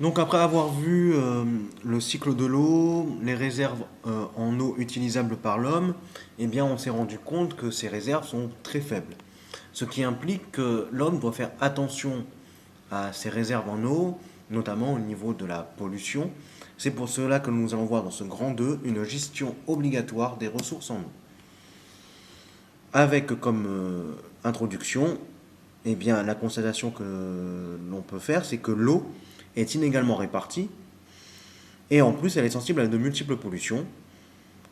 Donc après avoir vu le cycle de l'eau, les réserves en eau utilisables par l'homme, eh bien on s'est rendu compte que ces réserves sont très faibles. Ce qui implique que l'homme doit faire attention à ces réserves en eau, notamment au niveau de la pollution. C'est pour cela que nous allons voir dans ce grand 2 une gestion obligatoire des ressources en eau. Avec comme introduction, eh bien, la constatation que l'on peut faire, c'est que l'eau est inégalement répartie et en plus elle est sensible à de multiples pollutions.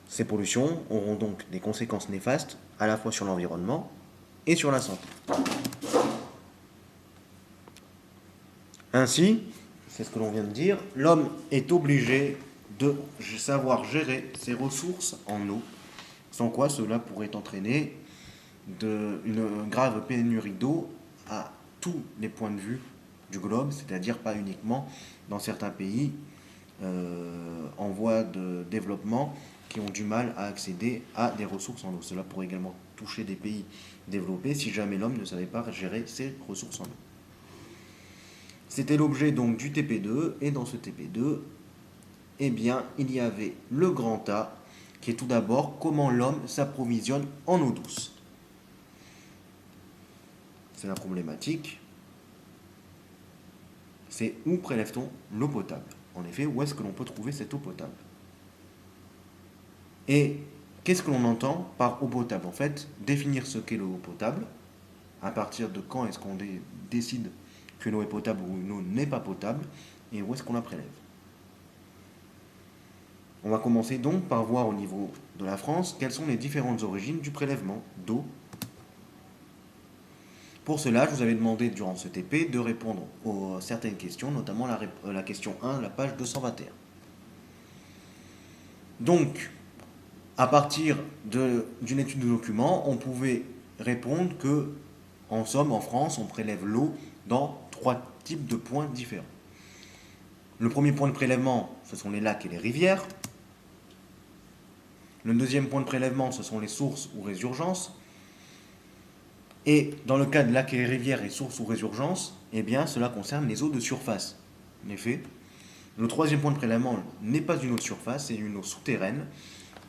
Ces pollutions auront donc des conséquences néfastes à la fois sur l'environnement et sur la santé. Ainsi, c'est ce que l'on vient de dire, l'homme est obligé de savoir gérer ses ressources en eau, sans quoi cela pourrait entraîner une grave pénurie d'eau à tous les points de vue du globe, c'est-à-dire pas uniquement dans certains pays en voie de développement qui ont du mal à accéder à des ressources en eau. Cela pourrait également toucher des pays développés si jamais l'homme ne savait pas gérer ses ressources en eau. C'était l'objet donc du TP2, et dans ce TP2, eh bien, il y avait le grand A, qui est tout d'abord comment l'homme s'approvisionne en eau douce. C'est la problématique. C'est où prélève-t-on l'eau potable? En effet, où est-ce que l'on peut trouver cette eau potable? Et qu'est-ce que l'on entend par eau potable? En fait, définir ce qu'est l'eau potable, à partir de quand est-ce qu'on décide qu'une eau est potable ou une eau n'est pas potable, et où est-ce qu'on la prélève. On va commencer donc par voir au niveau de la France quelles sont les différentes origines du prélèvement d'eau. Pour cela, je vous avais demandé durant ce TP de répondre à certaines questions, notamment la question 1, la page 221. Donc, à partir d'une étude de document, on pouvait répondre que, en somme, en France, on prélève l'eau dans 3 types de points différents. Le premier point de prélèvement, ce sont les lacs et les rivières. Le deuxième point de prélèvement, ce sont les sources ou résurgences. Et dans le cas de lacs et rivières et sources ou résurgences, eh bien, cela concerne les eaux de surface. En effet, le troisième point de prélèvement n'est pas une eau de surface, c'est une eau souterraine,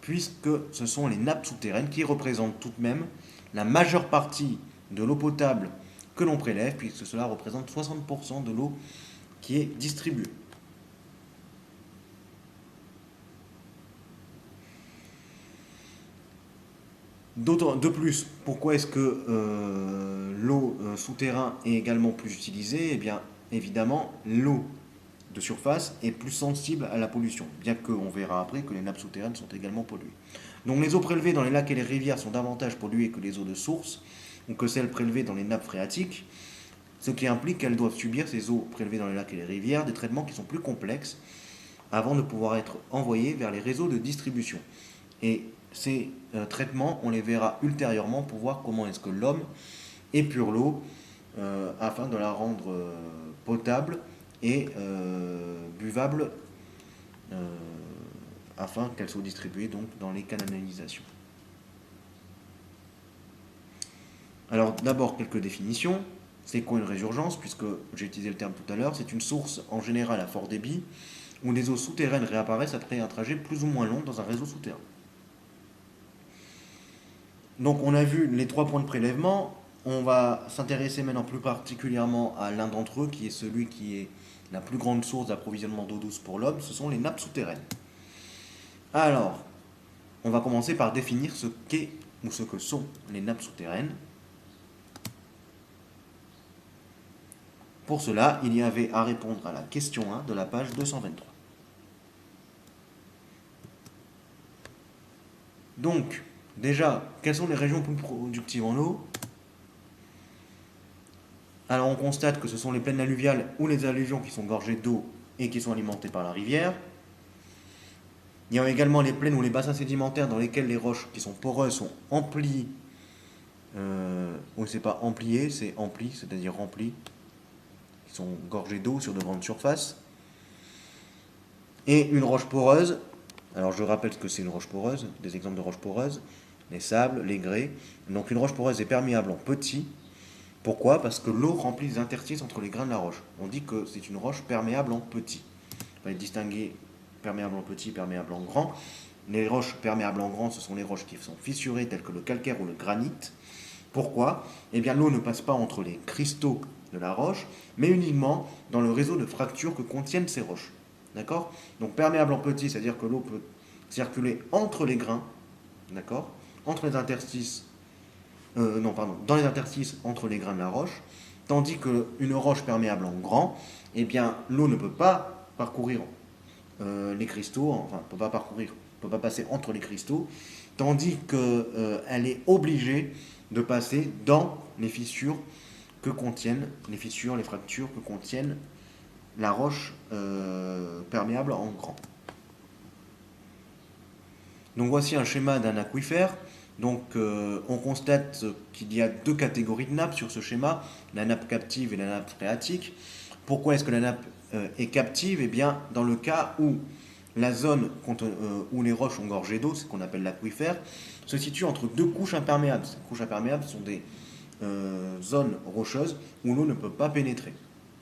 puisque ce sont les nappes souterraines qui représentent tout de même la majeure partie de l'eau potable que l'on prélève, puisque cela représente 60% de l'eau qui est distribuée. De plus, pourquoi est-ce que l'eau souterraine est également plus utilisée? Eh bien, évidemment, l'eau de surface est plus sensible à la pollution, bien qu'on verra après que les nappes souterraines sont également polluées. Donc les eaux prélevées dans les lacs et les rivières sont davantage polluées que les eaux de source, ou que celles prélevées dans les nappes phréatiques, ce qui implique qu'elles doivent subir, ces eaux prélevées dans les lacs et les rivières, des traitements qui sont plus complexes avant de pouvoir être envoyées vers les réseaux de distribution. Et ces traitements, on les verra ultérieurement pour voir comment est-ce que l'homme épure l'eau afin de la rendre potable et buvable afin qu'elle soit distribuée donc dans les canalisations. Alors d'abord quelques définitions. C'est quoi une résurgence? Puisque j'ai utilisé le terme tout à l'heure, c'est une source en général à fort débit où les eaux souterraines réapparaissent après un trajet plus ou moins long dans un réseau souterrain. Donc on a vu les 3 points de prélèvement. On va s'intéresser maintenant plus particulièrement à l'un d'entre eux, qui est celui qui est la plus grande source d'approvisionnement d'eau douce pour l'homme, ce sont les nappes souterraines. Alors, on va commencer par définir ce qu'est ou ce que sont les nappes souterraines. Pour cela, il y avait à répondre à la question 1 de la page 223. Donc, déjà, quelles sont les régions plus productives en eau? Alors on constate que ce sont les plaines alluviales ou les alluvions qui sont gorgées d'eau et qui sont alimentées par la rivière. Il y a également les plaines ou les bassins sédimentaires dans lesquels les roches qui sont poreuses sont emplies, ou c'est pas ampliées, c'est empli, c'est-à-dire remplies, qui sont gorgées d'eau sur de grandes surfaces. Et une roche poreuse, alors je rappelle ce que c'est une roche poreuse, des exemples de roches poreuses, les sables, les grès. Donc une roche poreuse est perméable en petit, Pourquoi? Parce que l'eau remplit les interstices entre les grains de la roche. On dit que c'est une roche perméable en petit. On va distinguer perméable en petit, perméable en grand. Les roches perméables en grand, ce sont les roches qui sont fissurées, telles que le calcaire ou le granit. Pourquoi? Eh bien, l'eau ne passe pas entre les cristaux de la roche, mais uniquement dans le réseau de fractures que contiennent ces roches. D'accord? Donc, perméable en petit, c'est-à-dire que l'eau peut circuler entre les grains, d'accord? Entre les interstices, non, pardon, dans les interstices entre les grains de la roche, tandis qu'une roche perméable en grand, eh bien, l'eau ne peut pas parcourir les cristaux, enfin, ne peut pas parcourir, ne peut pas passer entre les cristaux, tandis qu'elle est obligée de passer dans les fissures que contiennent, les fissures, les fractures que contiennent la roche perméable en grand. Donc voici un schéma d'un aquifère. Donc on constate qu'il y a deux catégories de nappes sur ce schéma, la nappe captive et la nappe phréatique. Pourquoi est-ce que la nappe est captive? Eh bien, dans le cas où la zone où les roches ont gorgé d'eau, c'est ce qu'on appelle l'aquifère, se situe entre deux couches imperméables. Ces couches imperméables sont des zones rocheuses où l'eau ne peut pas pénétrer.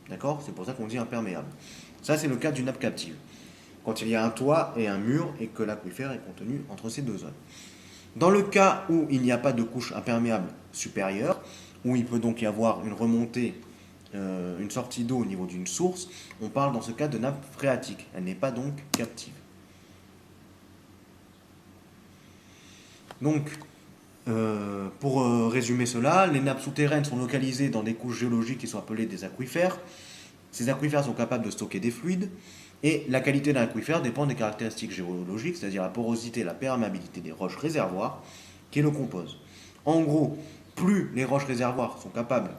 D'accord? C'est pour ça qu'on dit imperméable. Ça, c'est le cas d'une nappe captive. Quand il y a un toit et un mur et que l'aquifère est contenu entre ces deux zones. Dans le cas où il n'y a pas de couche imperméable supérieure, où il peut donc y avoir une remontée, une sortie d'eau au niveau d'une source, on parle dans ce cas de nappe phréatique. Elle n'est pas donc captive. Donc, pour résumer cela, les nappes souterraines sont localisées dans des couches géologiques qui sont appelées des aquifères. Ces aquifères sont capables de stocker des fluides et la qualité d'un aquifère dépend des caractéristiques géologiques, c'est-à-dire la porosité et la perméabilité des roches réservoirs qui le composent. En gros, plus les roches réservoirs sont capables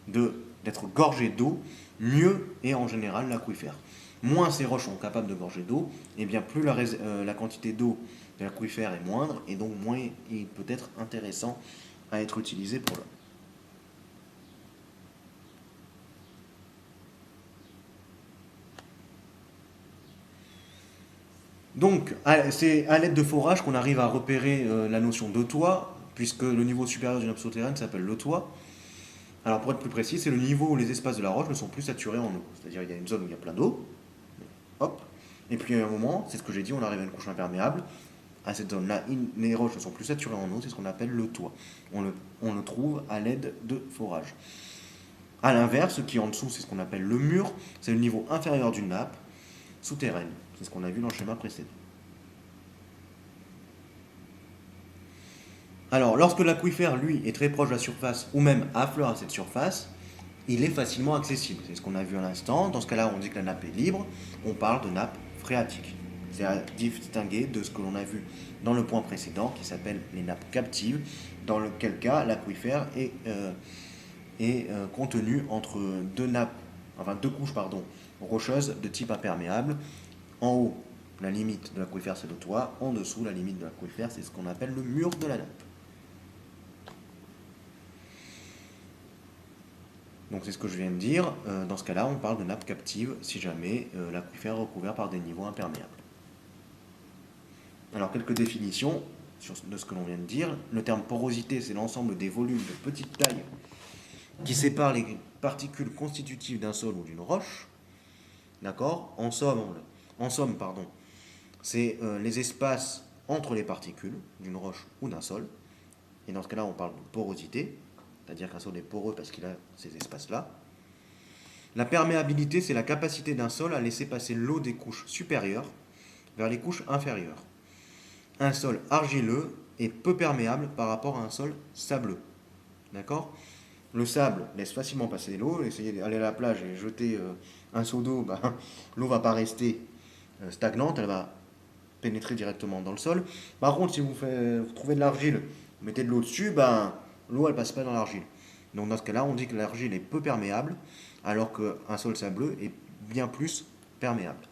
d'être gorgées d'eau, mieux est en général l'aquifère. Moins ces roches sont capables de gorger d'eau, et bien plus la quantité d'eau de l'aquifère est moindre, et donc moins il peut être intéressant à être utilisé pour l'homme. Donc, c'est à l'aide de forages qu'on arrive à repérer la notion de toit, puisque le niveau supérieur d'une nappe souterraine s'appelle le toit. Alors, pour être plus précis, c'est le niveau où les espaces de la roche ne sont plus saturés en eau. C'est-à-dire, il y a une zone où il y a plein d'eau, hop, et puis à un moment, c'est ce que j'ai dit, on arrive à une couche imperméable. À cette zone-là, les roches ne sont plus saturées en eau, c'est ce qu'on appelle le toit. On le trouve à l'aide de forages. A l'inverse, ce qui est en dessous, c'est ce qu'on appelle le mur, c'est le niveau inférieur d'une nappe souterraine. C'est ce qu'on a vu dans le schéma précédent. Alors, lorsque l'aquifère, lui, est très proche de la surface, ou même affleure à cette surface, il est facilement accessible. C'est ce qu'on a vu à l'instant. Dans ce cas-là, on dit que la nappe est libre, on parle de nappe phréatique. C'est à distinguer de ce que l'on a vu dans le point précédent, qui s'appelle les nappes captives, dans lequel cas l'aquifère est contenu entre deux couches rocheuses de type imperméable. En haut, la limite de l'aquifère, c'est le toit. En dessous, la limite de l'aquifère, c'est ce qu'on appelle le mur de la nappe. Donc c'est ce que je viens de dire. Dans ce cas-là, on parle de nappe captive si jamais l'aquifère est recouvert par des niveaux imperméables. Alors quelques définitions de ce que l'on vient de dire. Le terme porosité, c'est l'ensemble des volumes de petite taille qui séparent les particules constitutives d'un sol ou d'une roche. D'accord? En somme, c'est les espaces entre les particules d'une roche ou d'un sol. Et dans ce cas-là, on parle de porosité, c'est-à-dire qu'un sol est poreux parce qu'il a ces espaces-là. La perméabilité, c'est la capacité d'un sol à laisser passer l'eau des couches supérieures vers les couches inférieures. Un sol argileux est peu perméable par rapport à un sol sableux. D'accord? Le sable laisse facilement passer l'eau. Essayez d'aller à la plage et jeter un seau d'eau, l'eau ne va pas rester stagnante, elle va pénétrer directement dans le sol. Par contre, si vous trouvez de l'argile, vous mettez de l'eau dessus, l'eau elle passe pas dans l'argile. Donc dans ce cas-là, on dit que l'argile est peu perméable, alors qu'un sol sableux est bien plus perméable.